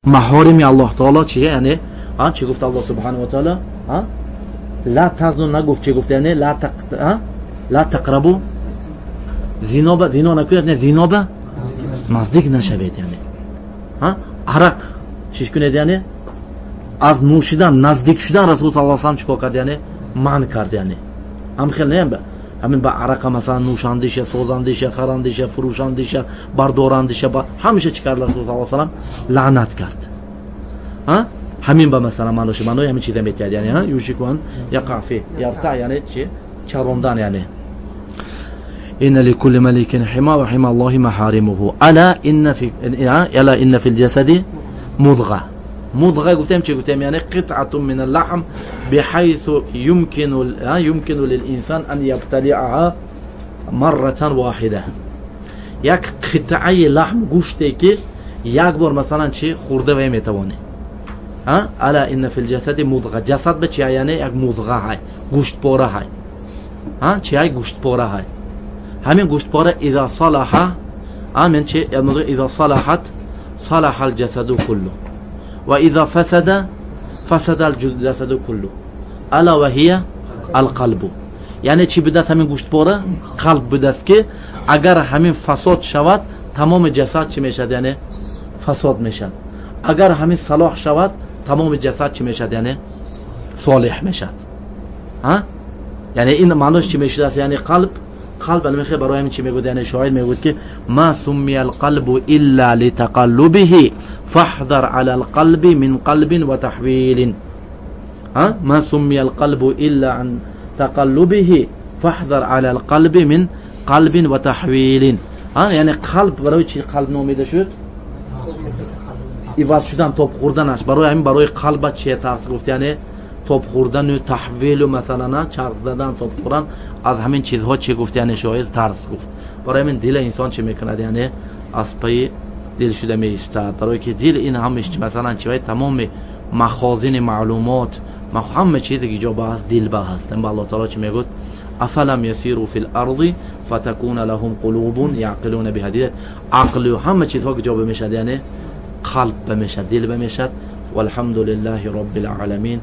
محارم الله تعالی چیه؟ یعنی چی گفت الله سبحانه و تعالی؟ لا تزنوا نگفت، چی گفت؟ یعنی لا تقربوا زنا، زنا نکنید، نه زنا به نزدیک نشوید. یعنی عرق چیش کنید؟ یعنی از نوشیدن، نزدیک شدن رسول الله صلی الله علیه و چیکار کرد؟ یعنی منع کرد. یعنی هم خیلی نه همین با عرق مثلا نوشاندیشه، سوزاندیشه، خراندیشه، فروشاندیشه، برداراندیشه، با همیشه چیکار رسول الله صلی الله علیه و لعنت کرد. همین با مثلا منوش منوی همین چیزا میتیاد. یعنی یوشکون یقع فی یرتع، یعنی چی؟ چروندن. یعنی ان لكل ملك حما وحما الله محارمه الا ان في الجسد مضغه. مضغه گفتم چی گفتم؟ یعنی قطعه من اللحم بحيث يمكن للانسان ان يبتلعها مره واحده. یک قطعه لحم گوشتی که یک بار مثلا چی خورده و میتوانه. الا ان في الجسد مضغه. جسد به چی؟ یعنی یک مضغه های، گوشت پاره های. چی های؟ گوشت پاره های. همین گوشت پاره اذا صلح، من چی؟ اذا صلحت صلح الجسد كله و اذا فسد فسد الجسد كله الا وهي القلب. یعنی چی بدست همین گوشت پاره؟ قلب بدست که اگر همین فساد شود تمام جسد چی میشد؟ یعنی فساد میشد. اگر همین صلاح شود تمام جسد چی میشد؟ یعنی صالح میشد. یعنی این معنیش چی میشد؟ یعنی قلب المیخه برای همین چی میگود؟ یعنی شاعر میگود که ما سمی القلب الا لتقلبه فاحذر على القلب من قلب و تحویل. ما سمی القلب الا عن تقلبه فاحذر على القلب من قلب و تحویل. یعنی قلب برای چی قلب نامیده شد؟ ایواز شدن، توپ خوردنش. برای همین برای قلب چیه ترس گفت؟ یعنی توپ خوردن و تحویل و مثلا چرخ زدن، توپ خوردن، از همین چیزها چی گفت؟ یعنی شاعر ترس گفت. برای همین دل انسان چی میکند؟ یعنی از پای دل شده میستد. برای که دل این همش مثلا چی تمام مخازن معلومات، همه چیزی که جا بحث دل بحث. الله تعالی چی میگه؟ افلم یسیروا فی الارض فتكون لهم قلوب یعقلون بها. عقل و همه چیزها که جا بمیشد یعنی قلب بمیشد، دل بمیشد. والحمد لله رب العالمین.